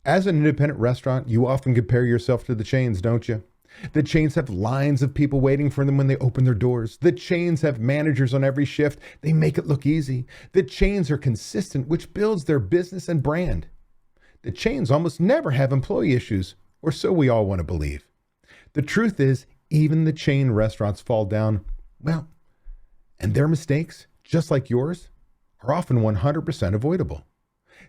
As an independent restaurant, you often compare yourself to the chains, don't you? The chains have lines of people waiting for them when they open their doors. The chains have managers on every shift. They make it look easy. The chains are consistent, which builds their business and brand. The chains almost never have employee issues, or so we all want to believe. The truth is, even the chain restaurants fall down, well, and their mistakes, just like yours, are often 100% avoidable.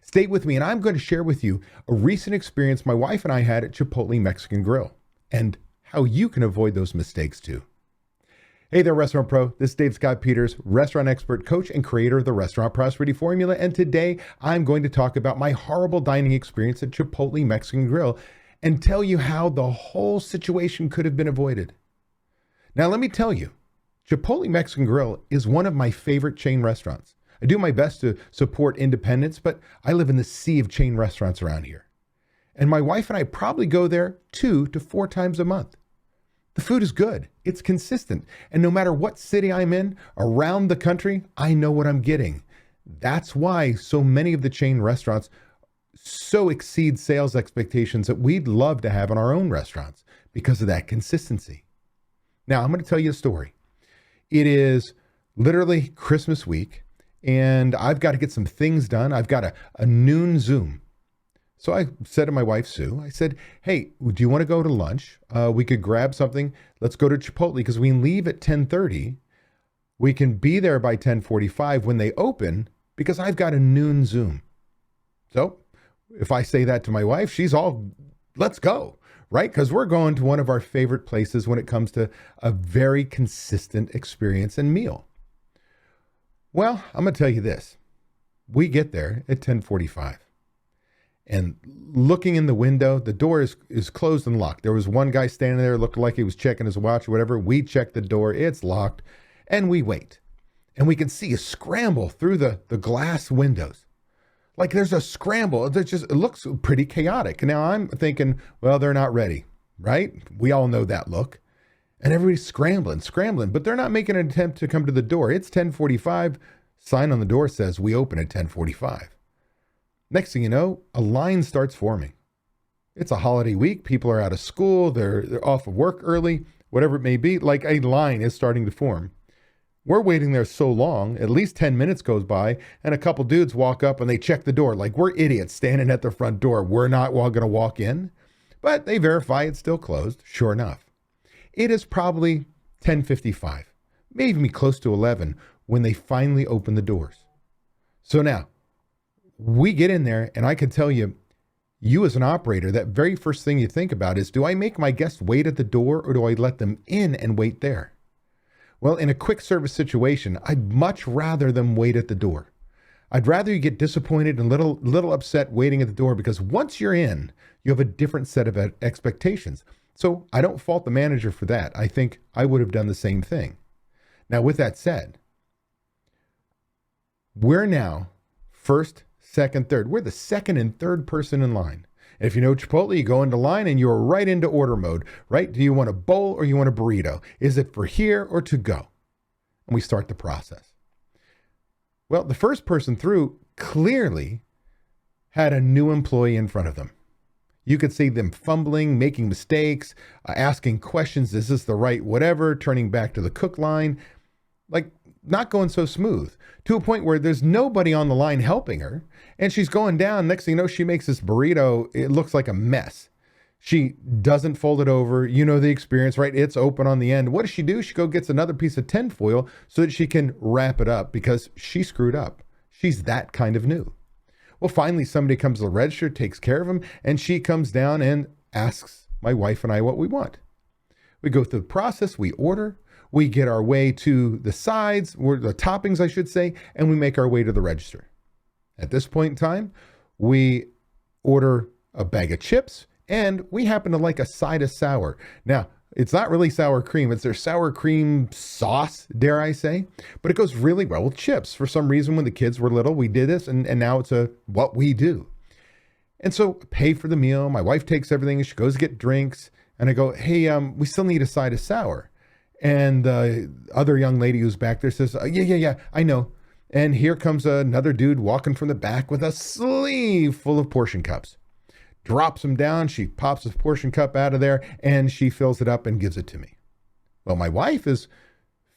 Stay with me, and I'm going to share with you a recent experience my wife and I had at Chipotle Mexican Grill, and how you can avoid those mistakes too. Hey there, Restaurant Pro. This is Dave Scott Peters, restaurant expert, coach, and creator of the Restaurant Prosperity Formula. And today I'm going to talk about my horrible dining experience at Chipotle Mexican Grill and tell you how the whole situation could have been avoided. Now, let me tell you, Chipotle Mexican Grill is one of my favorite chain restaurants. I do my best to support independence, but I live in the sea of chain restaurants around here. And my wife and I probably go there 2 to 4 times a month. The food is good, it's consistent, and no matter what city I'm in, around the country, I know what I'm getting. That's why so many of the chain restaurants so exceed sales expectations that we'd love to have in our own restaurants because of that consistency. Now, I'm going to tell you a story. It is literally Christmas week, and I've got to get some things done. I've got a noon Zoom. So I said to my wife, Sue, I said, hey, do you want to go to lunch? We could grab something. Let's go to Chipotle because we leave at 10:30. We can be there by 10:45 when they open because I've got a noon Zoom. So if I say that to my wife, she's all, let's go, right? Because we're going to one of our favorite places when it comes to a very consistent experience and meal. Well, I'm going to tell you this. We get there at 10:45. And looking in the window, the door is closed and locked. There was one guy standing there, looked like he was checking his watch or whatever. We check the door, it's locked, and we wait. And we can see a scramble through the glass windows. Like there's a scramble. It looks pretty chaotic. Now I'm thinking, well, they're not ready, right? We all know that look. And everybody's scrambling, but they're not making an attempt to come to the door. It's 10:45. Sign on the door says we open at 10:45. Next thing you know, a line starts forming. It's a holiday week. People are out of school. They're off of work early, whatever it may be. Like a line is starting to form. We're waiting there so long, at least 10 minutes goes by, and a couple dudes walk up and they check the door. Like we're idiots standing at the front door. We're not all going to walk in. But they verify it's still closed. Sure enough. It is probably 10:55, maybe close to 11 when they finally open the doors. So now, we get in there, and I can tell you, you as an operator, that very first thing you think about is, do I make my guests wait at the door or do I let them in and wait there? Well, in a quick service situation, I'd much rather them wait at the door. I'd rather you get disappointed and little upset waiting at the door because once you're in, you have a different set of expectations. So I don't fault the manager for that. I think I would have done the same thing. Now, with that said, we're now first, second, third. We're the second and third person in line. And if you know Chipotle, you go into line and you're right into order mode, right? Do you want a bowl or you want a burrito? Is it for here or to go? And we start the process. Well, the first person through clearly had a new employee in front of them. You could see them fumbling, making mistakes, asking questions. Is this the right whatever? Turning back to the cook line. Like, not going so smooth to a point where there's nobody on the line helping her. And she's going down. Next thing you know, she makes this burrito. It looks like a mess. She doesn't fold it over. You know the experience, right? It's open on the end. What does she do? She gets another piece of tinfoil so that she can wrap it up because she screwed up. She's that kind of new. Well, finally, somebody comes to the register, takes care of him, and she comes down and asks my wife and I what we want. We go through the process. We order. We get our way to the sides, or the toppings, I should say, and we make our way to the register. At this point in time, we order a bag of chips, and we happen to like a side of sour. Now, it's not really sour cream. It's their sour cream sauce, dare I say, but it goes really well with chips. For some reason, when the kids were little, we did this, and now it's what we do. And so pay for the meal. My wife takes everything, and she goes to get drinks, and I go, hey, we still need a side of sour. And the other young lady who's back there says, yeah, I know. And here comes another dude walking from the back with a sleeve full of portion cups. drops them down. She pops a portion cup out of there and she fills it up and gives it to me. Well, my wife is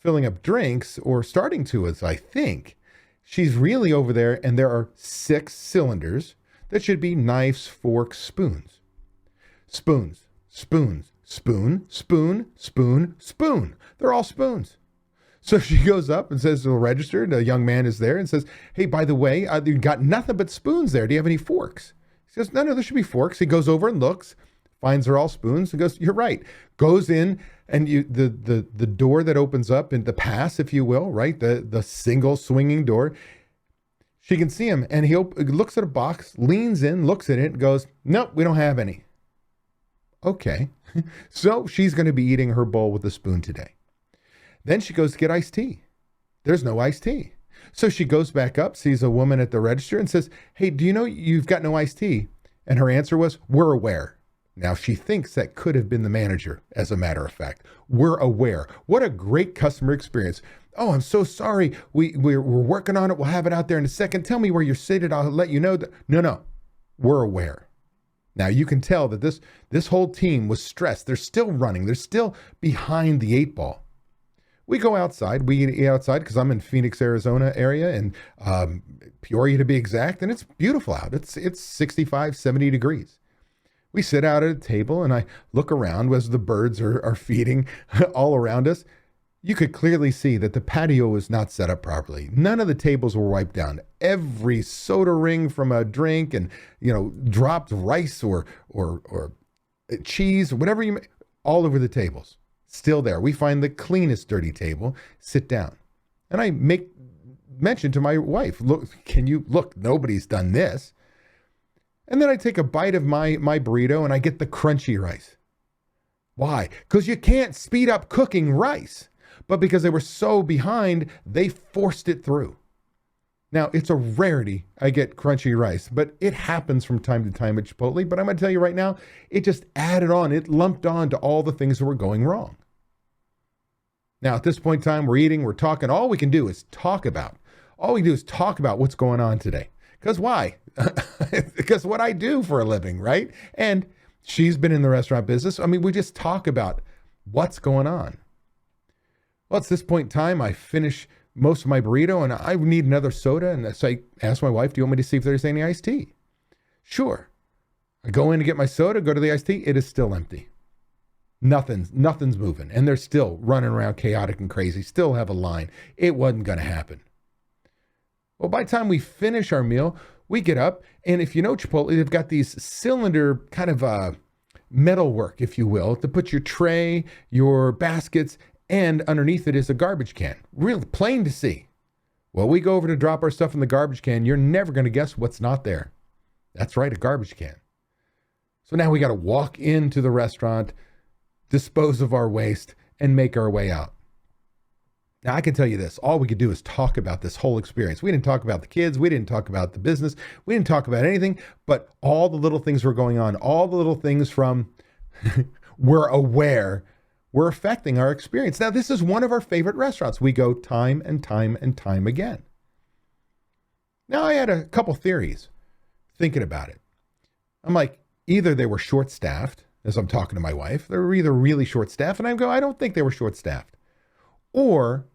filling up drinks, or starting to, as I think. She's really over there, and there are 6 cylinders that should be knives, forks, spoons. Spoons, spoons, spoon, spoon, spoon, spoon. They're all spoons. So she goes up and says to the register, the young man is there and says, hey, by the way, you've got nothing but spoons there. Do you have any forks? He says, no, there should be forks. He goes over and looks, finds they're all spoons, and goes, you're right. Goes in, and the door that opens up in the pass, if you will, right? The single swinging door. She can see him, and he looks at a box, leans in, looks at it, and goes, nope, we don't have any. Okay. So she's going to be eating her bowl with a spoon today. Then she goes to get iced tea. There's no iced tea. So she goes back up, sees a woman at the register, and says, hey, do you know you've got no iced tea? And her answer was, we're aware. Now, she thinks that could have been the manager, as a matter of fact. We're aware. What a great customer experience. Oh, I'm so sorry. We're working on it. We'll have it out there in a second. Tell me where you're seated. I'll let you know. No. We're aware. Now, you can tell that this whole team was stressed. They're still running. They're still behind the 8 ball. We go outside. We eat outside because I'm in Phoenix, Arizona area, and Peoria to be exact, and it's beautiful out. It's 65, 70 degrees. We sit out at a table, and I look around as the birds are feeding all around us. You could clearly see that the patio was not set up properly. None of the tables were wiped down. Every soda ring from a drink and, dropped rice or cheese, whatever all over the tables. Still there. We find the cleanest dirty table, sit down. And I make mention to my wife, look, nobody's done this. And then I take a bite of my burrito and I get the crunchy rice. Why? Because you can't speed up cooking rice. But because they were so behind, they forced it through. Now, it's a rarity I get crunchy rice, but it happens from time to time at Chipotle. But I'm going to tell you right now, it just added on. It lumped on to all the things that were going wrong. Now, at this point in time, we're eating, we're talking. All we can do is talk about. All we do is talk about what's going on today. Because why? Because what I do for a living, right? And she's been in the restaurant business. I mean, we just talk about what's going on. Well, it's this point in time, I finish most of my burrito and I need another soda. And so I ask my wife, do you want me to see if there's any iced tea? Sure. I go in to get my soda, go to the iced tea. It is still empty. Nothing's moving. And they're still running around chaotic and crazy. Still have a line. It wasn't going to happen. Well, by the time we finish our meal, we get up. And if you know Chipotle, they've got these cylinder kind of metal work, if you will, to put your tray, your baskets, and underneath it is a garbage can. Really plain to see. Well, we go over to drop our stuff in the garbage can. You're never going to guess what's not there. That's right, a garbage can. So now we got to walk into the restaurant, dispose of our waste, and make our way out. Now, I can tell you this. All we could do is talk about this whole experience. We didn't talk about the kids. We didn't talk about the business. We didn't talk about anything, but all the little things were going on. All the little things from we're aware were affecting our experience. Now, this is one of our favorite restaurants. We go time and time and time again. Now, I had a couple theories thinking about it. I'm like, either they were short-staffed, as I'm talking to my wife. They were either really short-staffed, and I go, I don't think they were short-staffed. Or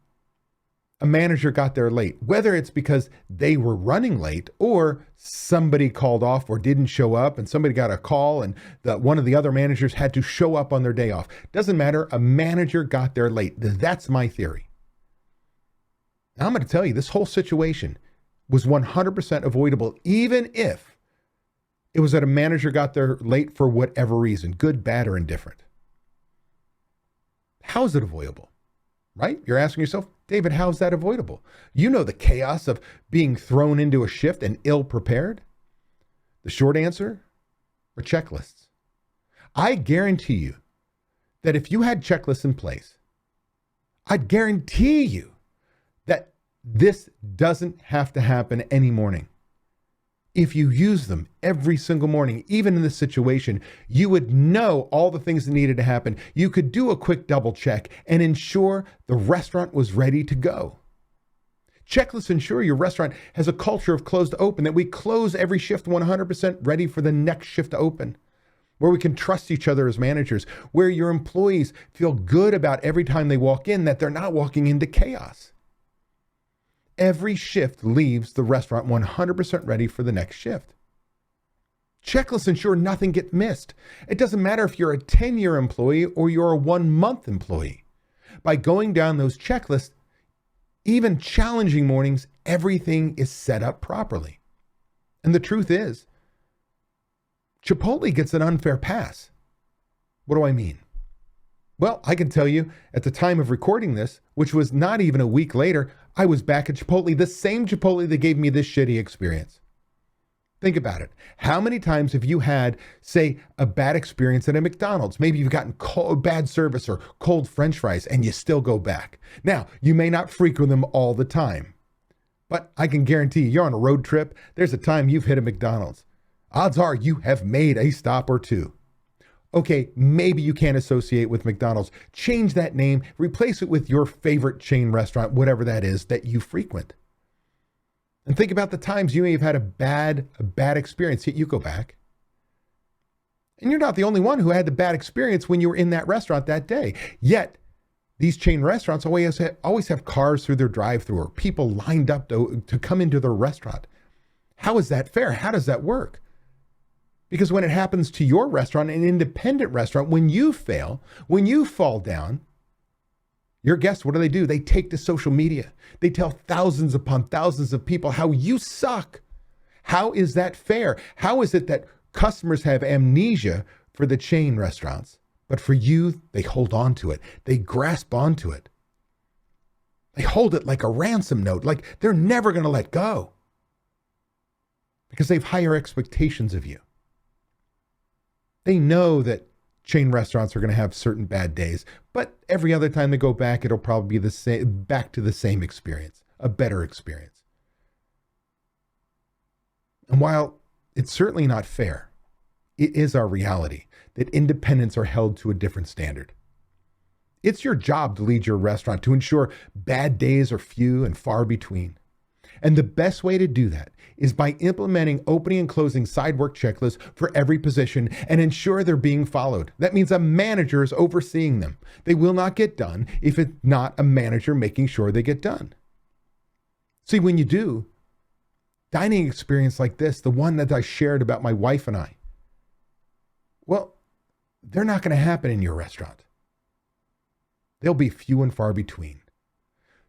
a manager got there late, whether it's because they were running late or somebody called off or didn't show up and somebody got a call and one of the other managers had to show up on their day off. Doesn't matter. A manager got there late. That's my theory. Now, I'm going to tell you, this whole situation was 100% avoidable, even if it was that a manager got there late for whatever reason, good, bad, or indifferent. How is it avoidable? Right? You're asking yourself, David, how is that avoidable? You know the chaos of being thrown into a shift and ill-prepared? The short answer are checklists. I guarantee you that if you had checklists in place, I'd guarantee you that this doesn't have to happen any morning. If you use them every single morning, even in this situation, you would know all the things that needed to happen. You could do a quick double check and ensure the restaurant was ready to go. Checklists ensure your restaurant has a culture of closed to open, that we close every shift 100% ready for the next shift to open, where we can trust each other as managers, where your employees feel good about every time they walk in that they're not walking into chaos. Every shift leaves the restaurant 100% ready for the next shift. Checklists ensure nothing gets missed. It doesn't matter if you're a 10-year employee or you're a 1-month employee. By going down those checklists, even challenging mornings, everything is set up properly. And the truth is, Chipotle gets an unfair pass. What do I mean? Well, I can tell you at the time of recording this, which was not even a week later, I was back at Chipotle, the same Chipotle that gave me this shitty experience. Think about it. How many times have you had, say, a bad experience at a McDonald's? Maybe you've gotten bad service or cold French fries and you still go back. Now, you may not frequent them all the time, but I can guarantee you're on a road trip. There's a time you've hit a McDonald's. Odds are you have made a stop or two. Okay, maybe you can't associate with McDonald's. Change that name, replace it with your favorite chain restaurant, whatever that is that you frequent. And think about the times you may have had a bad experience, yet you go back. And you're not the only one who had the bad experience when you were in that restaurant that day. Yet, these chain restaurants always have cars through their drive-thru or people lined up to come into their restaurant. How is that fair? How does that work? Because when it happens to your restaurant, an independent restaurant, when you fail, when you fall down, your guests, what do? They take to social media. They tell thousands upon thousands of people how you suck. How is that fair? How is it that customers have amnesia for the chain restaurants, but for you, they hold on to it. They grasp onto it. They hold it like a ransom note, like they're never going to let go because they have higher expectations of you. They know that chain restaurants are going to have certain bad days, but every other time they go back, it'll probably be the same, back to the same experience, a better experience. And while it's certainly not fair, it is our reality that independents are held to a different standard. It's your job to lead your restaurant, to ensure bad days are few and far between. And the best way to do that is by implementing opening and closing side work checklists for every position and ensure they're being followed. That means a manager is overseeing them. They will not get done if it's not a manager making sure they get done. See, when you do, dining experience like this, the one that I shared about my wife and I, well, they're not going to happen in your restaurant. They'll be few and far between.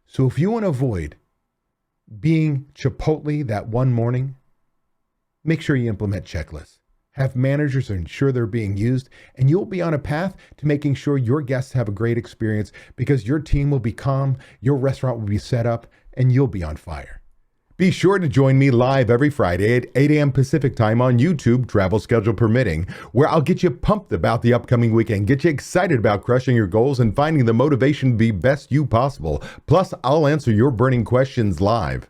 So if you want to avoid being Chipotle that one morning, make sure you implement checklists. Have managers ensure they're being used, and you'll be on a path to making sure your guests have a great experience because your team will be calm, your restaurant will be set up, and you'll be on fire. Be sure to join me live every Friday at 8 a.m. Pacific time on YouTube, travel schedule permitting, where I'll get you pumped about the upcoming weekend, get you excited about crushing your goals and finding the motivation to be best you possible. Plus, I'll answer your burning questions live.